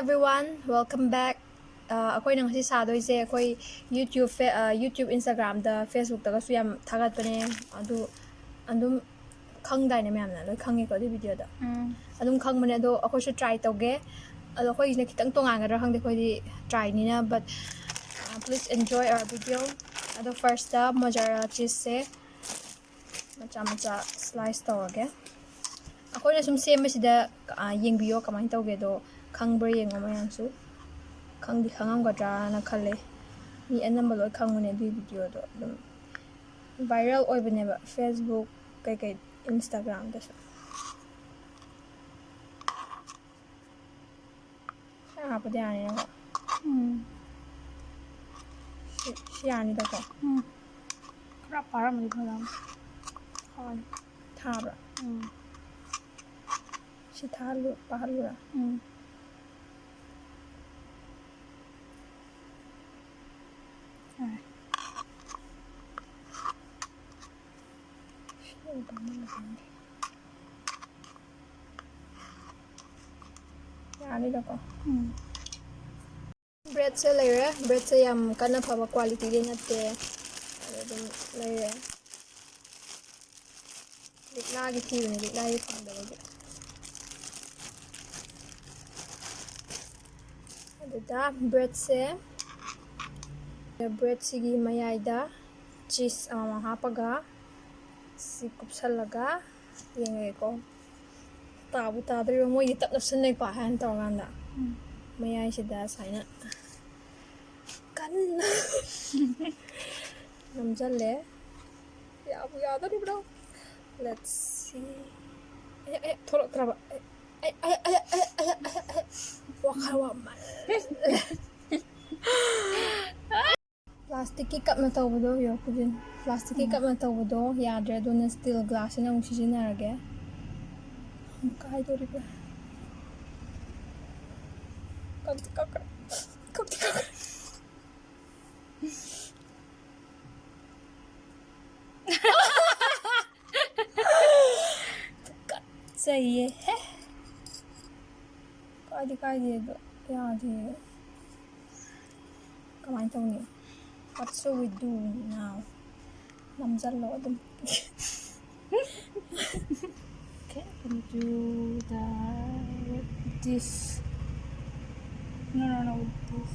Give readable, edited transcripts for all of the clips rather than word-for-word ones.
everyone, welcome back. ꯑꯩꯈꯣꯏꯅ ꯉꯁꯤ ꯁꯥꯗꯣꯏꯁꯦ ꯑꯩꯈꯣꯏ YouTube Instagramꯗ Facebookꯇꯒꯁꯨ ꯌꯥꯝ ꯊꯥꯒꯠꯄꯅꯦ ꯑꯗꯨ ꯑꯗꯨꯝ ꯈꯪꯗꯥꯏꯅꯦ ꯃꯌꯥꯝꯅ ꯂꯣꯏ ꯈꯪꯉꯦꯀꯣ ꯑꯗꯨ ꯚꯤꯗꯤꯑꯣꯗꯣ ꯑꯗꯨꯝ ꯈꯪꯕꯅꯦ ꯑꯗꯣ ꯑꯩꯈꯣꯏꯁꯨ ꯇ꯭ꯔꯥꯏ ꯇꯧꯒꯦ ꯑꯗꯣ ꯑꯩꯈꯣꯏꯒꯤꯁꯤꯅ ꯈꯤꯇꯪ ꯇꯣꯉꯥꯟꯒꯗ꯭ꯔꯥ ꯈꯪꯗꯦ ꯑꯩꯈꯣꯏꯗꯤ ꯇ꯭ꯔꯥꯏꯅꯤꯅ but please enjoy our video. ꯑꯗꯣ ꯐꯥꯔꯁꯇ mozzarella cheese ꯃꯆꯥ ꯃꯆꯥ slice ꯇꯧꯔꯒꯦ. ꯑꯩꯈꯣꯏꯅ ꯁꯨꯝ ꯁꯦꯝꯕꯁꯤꯗ ꯌꯦꯡꯕꯤꯌꯣ ꯀꯃꯥꯏꯅ ꯇꯧꯒꯦꯗꯣ ꯈꯪꯕ꯭ꯔꯥ ꯌꯦꯡꯉꯣ ꯃꯌꯥꯝꯁꯨ ꯈꯪꯉꯝꯒꯗ꯭ꯔꯥꯅ ꯈꯜꯂꯦ ꯃꯤ ꯑꯅꯝꯕ ꯂꯣꯏ ꯈꯪꯕꯅꯦ ꯑꯗꯨꯒꯤ ꯚꯤꯗꯤꯑꯣꯗꯣ ꯑꯗꯨꯝ ꯚꯥꯏꯔꯦꯜ ꯑꯣꯏꯕꯅꯦꯕ ꯐꯦꯁꯕꯨꯛ ꯀꯩꯀꯩ ꯏꯟꯁꯇꯥꯒ꯭ꯔꯥꯝꯗꯁꯨ ꯈꯔ ꯍꯥꯞꯄꯗꯤ ꯌꯥꯅꯤꯅꯀꯣ ꯁꯤ ꯌꯥꯅꯤꯗꯀꯣ खराब पारा मुझे भला ꯍꯣꯏ ꯊꯥꯕ꯭ꯔꯥ ꯁꯤ ꯄꯥꯍꯜꯂꯨꯔꯥ ꯌꯥꯅꯤꯗꯀꯣ ꯕ꯭ꯔꯦꯗꯁꯦ ꯂꯩꯔꯦ ꯕ꯭ꯔꯦꯗꯁꯦ ꯌꯥꯝ ꯀꯟꯅ ꯐꯕ ꯀ꯭ꯋꯥꯂꯤꯇꯤꯗꯤ ꯅꯠꯇꯦ ꯑꯗꯣ ꯑꯗꯨꯝ ꯂꯩꯔꯦ ꯂꯤꯛꯂꯥꯒꯤ ꯊꯤꯕꯅꯦ ꯂꯤꯛꯂꯥꯒꯤ ꯐꯪꯗꯕꯒꯤ ꯑꯗꯨꯗ ꯕ꯭ꯔꯦꯗꯁꯤꯒꯤ ꯃꯌꯥꯏꯗ ꯆꯤꯁ ꯑꯃꯃꯝ ꯍꯥꯞꯄꯒ ꯁꯤ ꯀꯨꯞꯁꯜꯂꯒ ꯌꯦꯡꯉꯒꯦꯀꯣ ꯇꯥꯕꯨ ꯇꯥꯗ꯭ꯔꯤꯕ ꯃꯣꯏꯗꯤ ꯇꯞ ꯅꯞꯁꯟꯅꯩꯀꯣ ꯍꯥꯏꯅ ꯇꯧꯔꯀꯥꯟꯗ ꯃꯌꯥꯏꯁꯤꯗ ꯁꯨꯃꯥꯏꯅ ꯀꯟꯅ ꯅꯝꯁꯤꯜꯂꯦ ꯌꯥꯕꯨ ꯌꯥꯗꯣꯔꯤꯕ꯭ꯔꯣ let's see ꯊꯣꯛꯂꯛꯇ꯭ꯔꯕ ꯋꯥꯈꯜ ꯋꯥꯃꯜꯂꯦ ꯄ꯭ꯂꯥꯁꯇꯤꯛꯀꯤ ꯀꯞꯅ ꯇꯧꯕꯗꯣ ꯌꯣꯔꯄꯨꯗꯤꯟ ꯄ꯭ꯂꯥꯁꯇꯤꯛꯀꯤ ꯀꯞꯅ ꯇꯧꯕꯗꯣ ꯌꯥꯗ꯭ꯔꯦ ꯑꯗꯨꯅ ꯁ꯭ꯇꯤꯜ ꯒ꯭ꯂꯥꯁꯁꯤꯅ ꯑꯃꯨꯛ ꯁꯤꯖꯤꯟꯅꯔꯒꯦ ꯀꯥꯏꯗꯣꯔꯤꯕ ꯀꯛꯇꯤ ꯀꯛꯈ꯭ꯔꯦ ꯀꯠꯆꯩꯌꯦ ꯍꯦ ꯀꯥꯏꯗꯦ ꯑꯗꯣ ꯌꯥꯗꯦ ꯀꯃꯥꯏꯅ ꯇꯧꯅꯤ what should we do now ꯅꯝꯁꯜꯂꯣ ꯑꯗꯨꯝ Okay, can you do with this? No, with this.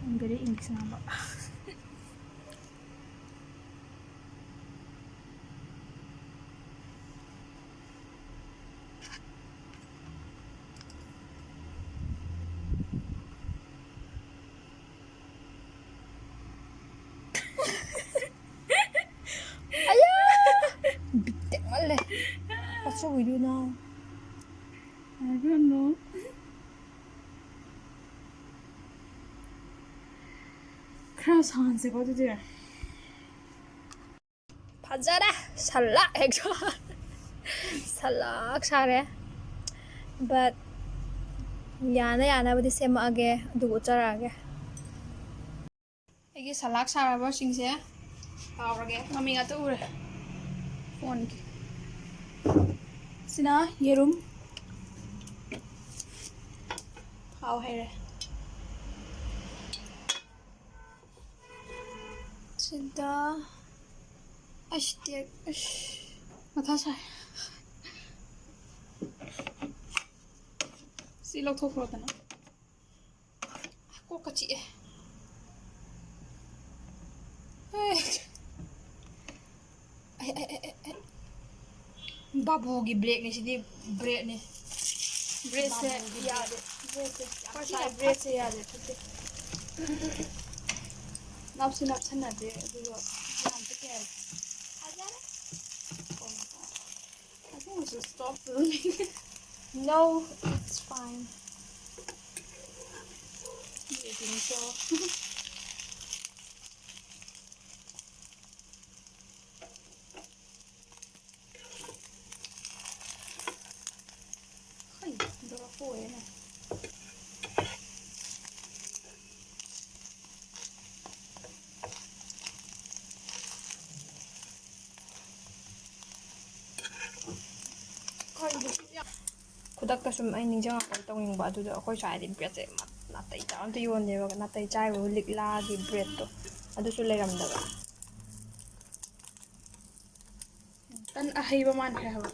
I'm very English number. ꯕꯤꯠꯇꯦꯛꯃꯜꯂꯦ what should we do now I don't know. Cross hands go to there. ꯐꯖꯔꯦ ꯁꯂꯥꯛ ꯍꯦꯛ ꯁꯂꯥꯛ ꯁꯥꯔꯦ but ꯌꯥꯅꯕꯗꯤ ꯁꯦꯝꯃꯛꯑꯒꯦ ꯑꯗꯨꯒ ꯎꯠꯆꯔꯛꯑꯒꯦ ꯑꯩꯒꯤ ꯁꯂꯥꯛ ꯁꯥꯔꯕꯁꯤꯡꯁꯦ ꯇꯥꯎꯔꯒꯦ Mami ngata ure. Phone ki. Sina yerum. ꯍꯥꯎ ꯍꯩꯔꯦ ꯁꯤꯗ Mata sai. Si log thok ro tana. ꯀꯣꯛꯀ ꯆꯤꯛꯑꯦ ꯕꯥꯕꯨꯒꯤ ꯕ꯭ꯔꯦꯛꯅꯤ ꯁꯤꯗꯤ ꯕ꯭ꯔꯦꯗꯅꯤ Brace ꯌꯥꯗꯦ brace yade. Napsi napsana de aduga yan te kya. I think we should stop filming. no it's fine You think so? Hey, dora po na. ꯈꯨꯗꯛꯇ ꯁꯨꯝ ꯑꯩ ꯅꯤꯡꯁꯤꯡꯉꯛꯄ ꯇꯧꯅꯤꯡꯕ ꯑꯗꯨꯗ ꯑꯩꯈꯣꯏ ꯁ꯭ꯋꯥꯏꯗꯤ ꯕ꯭ꯔꯦꯗꯁꯦ ꯅꯥꯇꯩ ꯆꯥꯕ ꯑꯝꯇ ꯌꯣꯟꯗꯦꯕ ꯅꯥꯇꯩ ꯆꯥꯏꯕ ꯂꯤꯛꯂꯥꯒꯤ ꯕ꯭ꯔꯦꯗꯇꯣ ꯑꯗꯨꯁꯨ ꯂꯩꯔꯝꯗꯕ ꯇꯟ ꯑꯍꯩꯕ ꯃꯥꯟꯈ꯭ꯔꯦ ꯍꯥꯏꯕ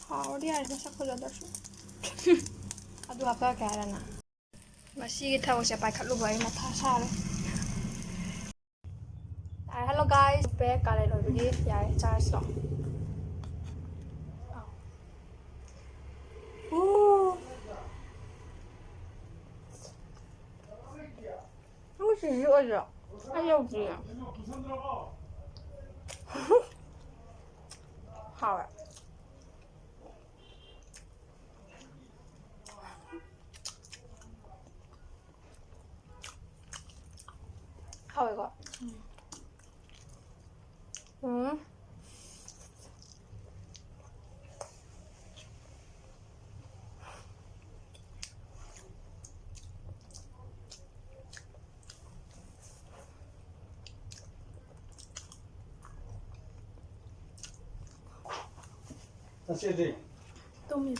ꯍꯥꯎꯔꯗꯤ ꯌꯥꯔꯦ ꯃꯁꯛ ꯐꯖꯗ꯭ꯔꯁꯨ ꯑꯗꯨ ꯍꯥꯞꯄꯛꯀꯦ ꯍꯥꯏꯔꯅ ꯃꯁꯤꯒꯤ ꯊꯕꯛꯁꯦ ꯄꯥꯏꯈꯠꯂꯨꯕ ꯑꯩ ꯃꯊꯥ ꯁꯥꯔꯦ ꯍꯦꯜꯂꯣ ꯒꯥꯏꯁ ꯕꯦꯛ ꯀꯥꯂꯦꯟ ꯑꯣꯏꯕꯒꯤ ꯌꯥꯔꯦ ꯆꯥꯔꯖ ꯂꯥꯛꯑꯣ ꯅꯪ ꯁꯤꯁꯤ ꯑꯣꯏꯗ꯭ꯔꯣ ꯑꯩ ꯌꯧꯗ꯭ꯔꯤꯌꯦ ꯍꯥꯎꯋꯦ hawaiigo That's it. ꯇꯨꯝꯃꯤ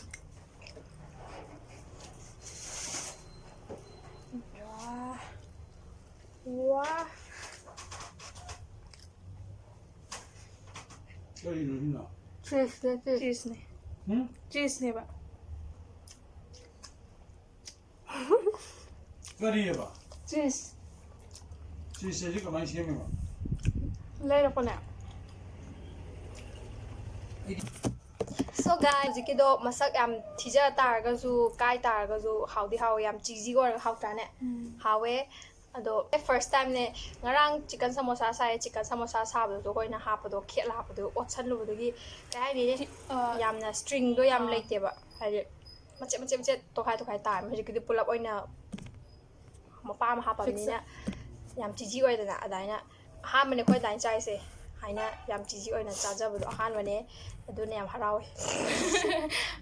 Wow. What are you doing now? ꯆꯤꯁꯅꯦ ꯆꯤꯁꯅꯦꯕ ꯀꯔꯤꯑꯕ ꯆꯤꯁ ꯆꯤꯁꯁꯦ ꯀꯃꯥꯏꯅ ꯁꯦꯝꯃꯤꯕ ꯂꯩꯔꯛꯄꯅꯦ So guys, hꯧꯖꯤꯛꯀꯤꯗꯣ ꯃꯁꯛ ꯌꯥꯝ ꯊꯤꯖ ꯇꯥꯔꯒꯁꯨ ꯀꯥꯏ ꯇꯥꯔꯒꯁꯨ ꯍꯥꯎꯗꯤ ꯍꯥꯎꯋꯦ ꯌꯥꯝ ꯆꯤꯖꯤ ꯑꯣꯏꯔꯒ ꯍꯥꯎꯇ꯭ꯔꯥꯅꯦ ꯍꯥꯎꯋꯦ ꯑꯗꯣ ꯐꯥꯔꯁ ꯇꯥꯏꯝꯅꯦ ꯉꯔꯥꯡ ꯆꯤꯀꯟ ꯁꯃꯣꯁꯥ ꯁꯥꯏ ꯆꯤꯀꯟ ꯁꯃꯣꯁꯥ ꯁꯥꯕꯗꯁꯨ ꯑꯩꯈꯣꯏꯅ ꯍꯥꯞꯄꯗꯣ ꯈꯦꯠꯂ ꯍꯥꯞꯄꯗꯣ ꯑꯣꯠꯁꯜꯂꯨꯕꯗꯒꯤ ꯀꯩ ꯍꯥꯏꯅꯤ ꯌꯥꯝꯅ ꯁ꯭ꯇ꯭ꯔꯤꯡꯗꯣ ꯌꯥꯝ ꯂꯩꯇꯦꯕ ꯍꯥꯏꯗꯤ ꯃꯆꯦꯠ ꯃꯆꯦꯠ ꯃꯆꯦꯠ ꯇꯣꯈꯥꯏ ꯇꯣꯈꯥꯏ ꯇꯥꯔꯝꯃꯦ ꯍꯧꯖꯤꯛꯀꯤꯗꯤ ꯄꯨꯂꯞ ꯑꯣꯏꯅ ꯃꯄꯥ ꯑꯃ ꯍꯥꯞꯄꯕꯅꯤꯅ ꯌꯥꯝ ꯆꯤꯖꯤ ꯑꯣꯏꯗꯅ ꯑꯗꯨꯃꯥꯏꯅ ꯑꯍꯥꯟꯕꯅꯦ ꯑꯩꯈꯣꯏ ꯑꯗꯨꯃꯥꯏꯅ ꯆꯥꯏꯁꯦ ꯍꯥꯏꯅ ꯌꯥꯝ ꯆꯤꯖꯤ ꯑꯣꯏꯅ ꯆꯥꯖꯕꯗꯣ ꯑꯍꯥꯟꯕꯅꯦ ꯑꯗꯨꯅ ꯌꯥꯝ ꯍꯔꯥꯎꯋꯦ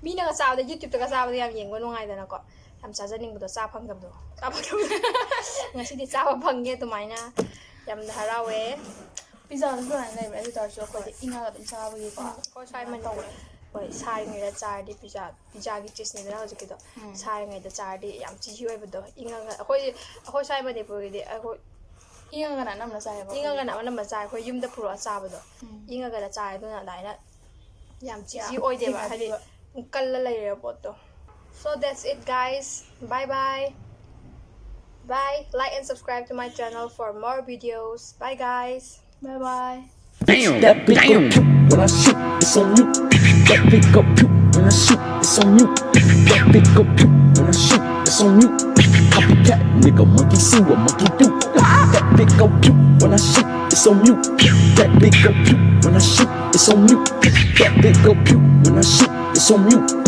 ꯃꯤꯅꯒ ꯆꯥꯕꯗ ꯌꯨꯇ꯭ꯌꯨꯕꯇꯒ ꯆꯥꯕꯗ ꯌꯥꯝ ꯌꯦꯡꯕ ꯅꯨꯡꯉꯥꯏꯗꯅꯀꯣ ꯌꯥꯝ ꯆꯥꯖꯅꯤꯡꯕꯗꯣ ꯆꯥ ꯐꯪꯗꯕꯗꯣ ꯉꯁꯤꯗꯤ ꯆꯥꯕ ꯐꯪꯉꯦ ꯑꯗꯨꯃꯥꯏꯅ ꯌꯥꯝꯅ ꯍꯔꯥꯎꯋꯦ ꯄꯤꯖꯥꯁꯨ ꯑꯗꯨꯃꯥꯏꯅ ꯂꯩꯕ ꯑꯗꯨ ꯇꯧꯔꯁꯨ ꯑꯩꯈꯣꯏꯗꯤ ꯏꯪꯉꯒ ꯑꯗꯨꯝ ꯆꯥꯕꯒꯤꯀꯣ ꯑꯩꯈꯣꯏ ꯁ꯭ꯋꯥꯏ ꯃꯅꯤꯄꯨꯔ ꯍꯣꯏ ꯁꯥꯔꯤꯉꯩꯗ ꯆꯥꯔꯗꯤ ꯄꯤꯖꯥꯒꯤ ꯆꯤꯁꯅꯤꯗꯅ ꯍꯧꯖꯤꯛꯀꯤꯗꯣ ꯁꯥꯔꯤꯉꯩꯗ ꯆꯥꯔꯗꯤ ꯌꯥꯝ ꯆꯤꯖꯤ ꯑꯣꯏꯕꯗꯣ ꯏꯪꯉꯒ ꯑꯩꯈꯣꯏ ꯁ꯭ꯋꯥꯏ ꯃꯅꯤꯄꯨꯔꯒꯤꯗꯤ ꯑꯩꯈꯣꯏ ꯏꯪꯉꯒꯅ ꯑꯅꯝꯕꯅ ꯆꯥꯏꯌꯦꯕ ꯏꯪꯉꯒꯅ ꯑꯅꯝꯕ ꯆꯥꯏ ꯑꯩꯈꯣꯏ ꯌꯨꯝꯗ ꯄꯨꯔꯛꯑ ꯆꯥꯕꯗꯣ ꯏꯪꯉꯒꯅ ꯆꯥꯏ ꯑꯗꯨꯅ ꯑꯗꯨꯃꯥꯏꯅ ꯌꯥꯝ ꯆꯤꯖꯤ ꯑꯣꯏꯗꯦꯕ ꯍꯥꯏꯗꯤ ꯀꯜꯂ ꯂꯩꯔꯦꯕ ꯄꯣꯠꯇꯣ So that's it guys. Bye bye. Bye. Like and subscribe to my channel for more videos. Bye guys. Bye bye. That big go pew when I shoot, it's on you. That big go pew when I shoot, it's on you. That big go pew when I shoot, it's on you. Copycat, nigga, monkey see what monkey do. That big go pew when I shoot, it's on you. That big go pew when I shoot, it's on you. That big go pew when I shoot, it's on you.